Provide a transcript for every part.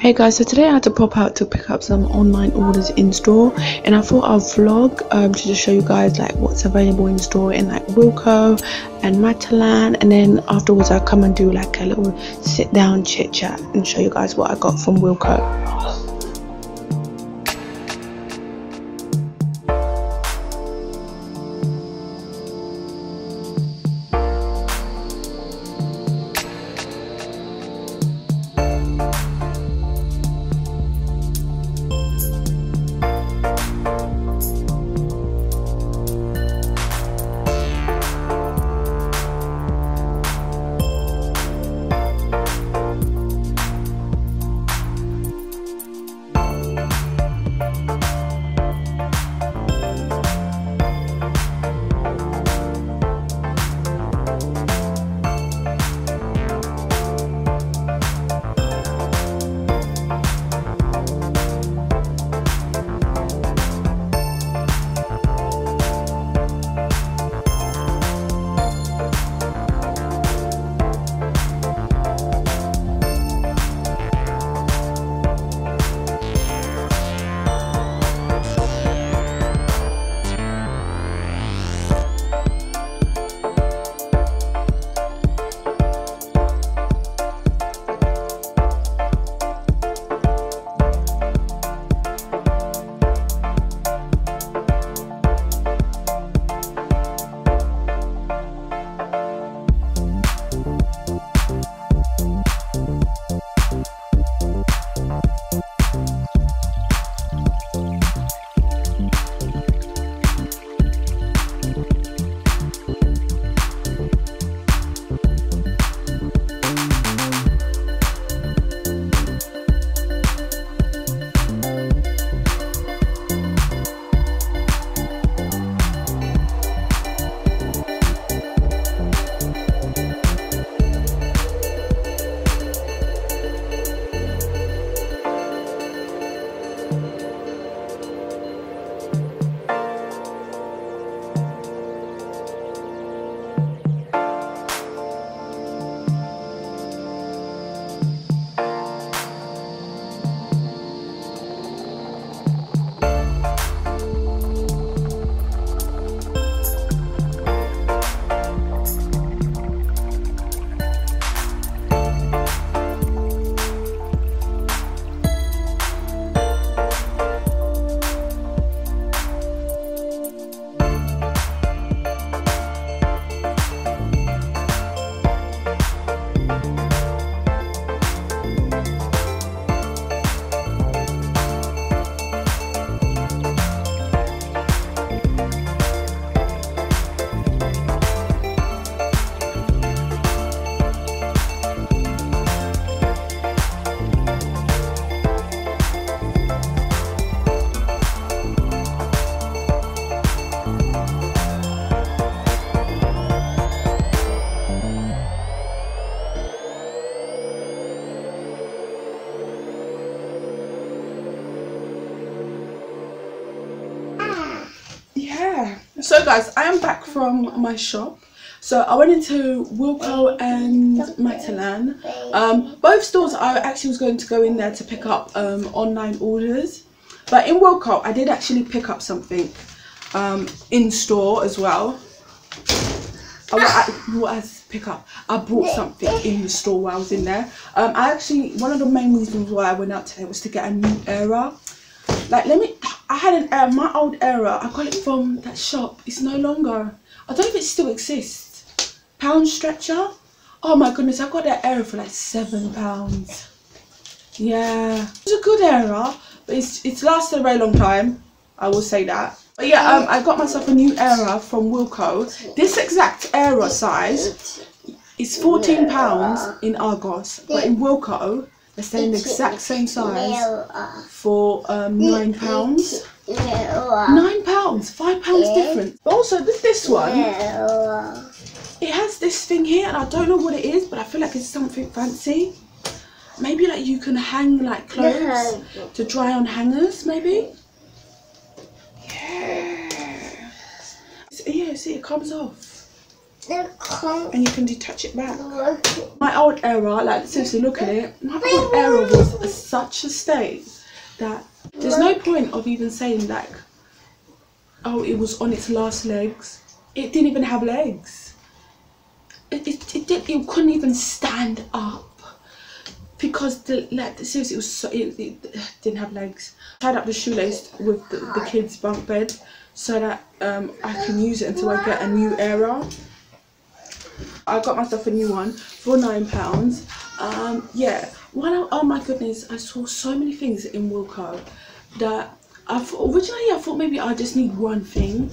Hey guys, so today I had to pop out to pick up some online orders in store, and I thought I'll vlog to just show you guys like what's available in store in like Wilko and Matalan, and then afterwards I'll come and do like a little sit down chit chat and show you guys what I got from Wilko. So guys, I am back from my shop. So I went into Wilko and Matalan. Both stores I actually was going to go in there to pick up online orders, but in Wilko I did actually pick up something in store as well. What I pick up? I brought something in the store while I was in there. I actually, one of the main reasons why I went out today was to get a new era. Like, I had an era, my old era, I got it from that shop. It's no longer, I don't know if it still exists. Pound Stretcher. Oh my goodness, I got that era for like £7. Yeah, it's a good era, but it's lasted a very long time, I will say that. But yeah, I got myself a new era from Wilko. This exact era size is £14 in August, but in Wilko they're selling the exact same size for £9. £9, £5 difference. But also this one, it has this thing here, and I don't know what it is, but I feel like it's something fancy. Maybe like you can hang like clothes to dry on hangers, maybe. Yeah, see, it comes off. And you can detach it back. My old era, like seriously, look at it. My old era was such a state that there's no point of even saying like, oh, it was on its last legs. It didn't even have legs. It couldn't even stand up because seriously, it was so, it didn't have legs. Tied up the shoelace with the kids' bunk bed so that I can use it until I get a new era. I got myself a new one for £9. Yeah. Oh my goodness, I saw so many things in Wilko that originally I thought maybe I just need one thing,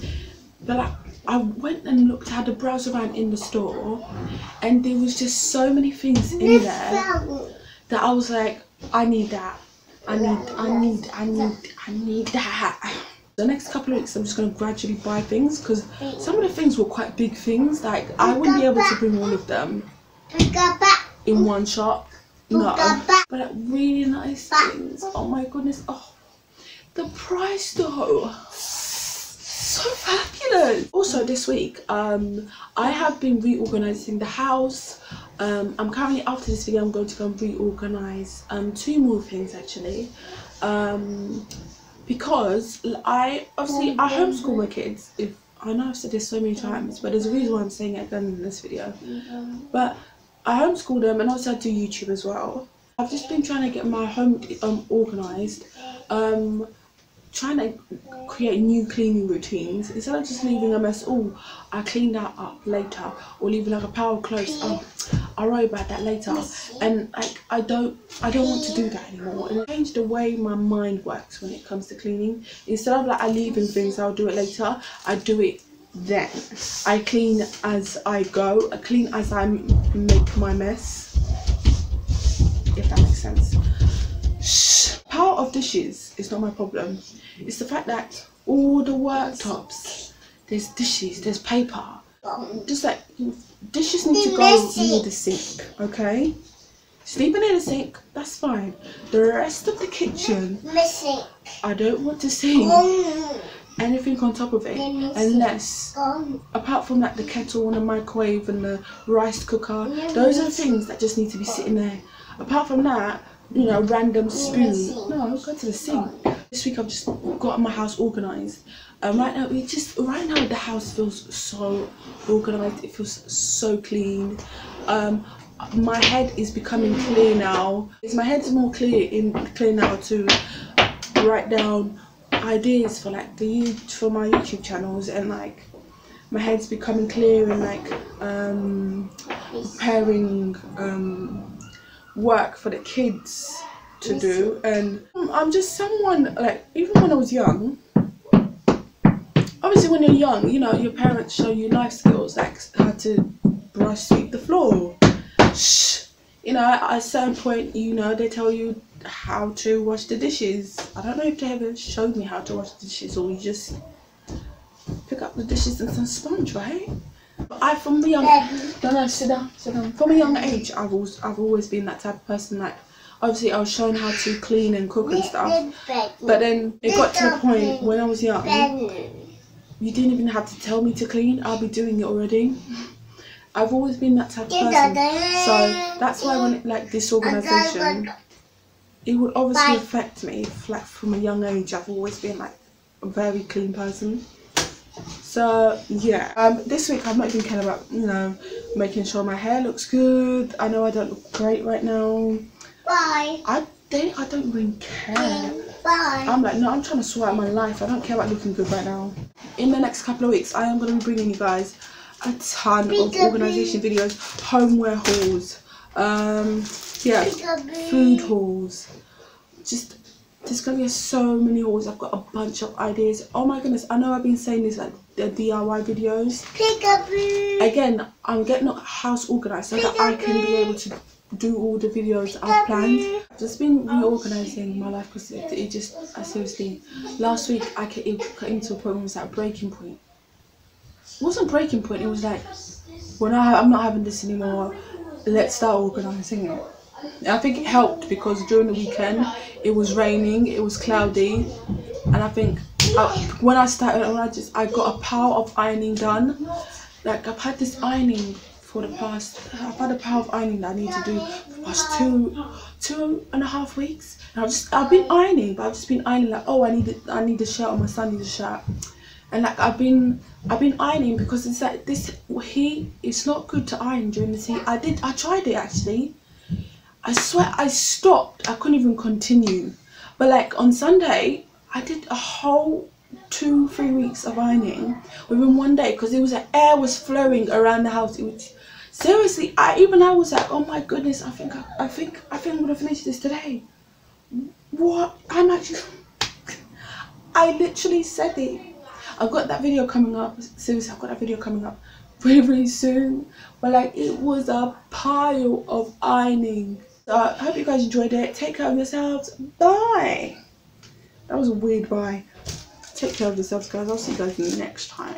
but I went and looked, I had to browse around in the store, and there was just so many things in there that I was like, I need that. I need that. The next couple of weeks I'm just going to gradually buy things because some of the things were quite big things, like I wouldn't be able to bring all of them in one shop, no, but like really nice things. Oh my goodness, oh, the price though, so fabulous. Also this week I have been reorganizing the house. I'm currently, after this video, I'm going to go and reorganize 2 more things actually, because I homeschool my kids. I know I've said this so many times, but there's a reason why I'm saying it again in this video. But I homeschool them, and also I do YouTube as well. I've just been trying to get my home organised, trying to create new cleaning routines instead of just leaving a mess. Oh, I clean that up later, or leaving like a pile of clothes. Oh, I'll worry about that later. And I don't want to do that anymore. And it changed the way my mind works when it comes to cleaning. Instead of like I leaving things, I'll do it later, I do it then. I clean as I go. I clean as I make my mess, if that makes sense. Power of dishes is not my problem. It's the fact that all the worktops, there's dishes, there's paper. Just like, dishes need to go near the sink, okay? Sleeping near the sink, that's fine. The rest of the kitchen, I don't want to see anything on top of it, unless, apart from like the kettle and the microwave and the rice cooker, those are things that just need to be sitting there. Apart from that, you know, random spoon, no, go to the sink. This week I've just got my house organised. Right now the house feels so organised. It feels so clean. My head is becoming clear now. My head's more clear now to write down ideas for like for my YouTube channels, and like my head's becoming clear and like preparing work for the kids to do. And I'm just someone, like, even when I was young, obviously when you're young, you know, your parents show you life skills like how to sweep the floor, you know, at a certain point, you know, they tell you how to wash the dishes. I don't know if they ever showed me how to wash the dishes, or you just pick up the dishes and some sponge, right? But from a young, sit down. From a young age, I've always been that type of person. Like, obviously, I was shown how to clean and cook and stuff. But then it got to the point when I was young, you didn't even have to tell me to clean. I'll be doing it already. I've always been that type of person. So that's why when like disorganization, it would obviously affect me. Like from a young age, I've always been like a very clean person. So yeah, this week I've not even cared about, you know, making sure my hair looks good. I know I don't look great right now. Bye. I don't really care. Bye. I'm like, no, I'm trying to sort out my life. I don't care about looking good right now. In the next couple of weeks, I am going to be bringing you guys a ton of organisation videos, homeware hauls, yeah, food hauls. Just, there's going to be so many hauls. I've got a bunch of ideas. Oh my goodness, I know I've been saying this, like the DIY videos. Again, I'm getting a house organised so that I can be able to do all the videos I've planned. I've just been reorganising my life because it just, seriously, last week it got into a point where it was at a breaking point. It wasn't breaking point, it was like, well, I'm not having this anymore, let's start organising it. And I think it helped because during the weekend it was raining, it was cloudy, and I think when I got a pile of ironing done. Like, I've had this ironing for the past, I've had a pile of ironing that I need to do for the past 2.5 weeks. And I've been ironing, but I've just been ironing like, oh, I need a shirt, or my son needs a shirt. And like I've been ironing because it's like this heat, it's not good to iron during this heat. I tried it actually. I swear I stopped. I couldn't even continue. But like on Sunday, I did a whole 2-3 weeks of ironing within one day, because it was like air was flowing around the house. It was seriously, I was like, oh my goodness, I think I'm gonna finish this today. What? I'm actually I literally said it. I've got that video coming up. Seriously, I've got that video coming up really soon. But like, it was a pile of ironing. So I hope you guys enjoyed it. Take care of yourselves. Bye. That was a weird bye. Take care of yourselves, guys. I'll see you guys next time.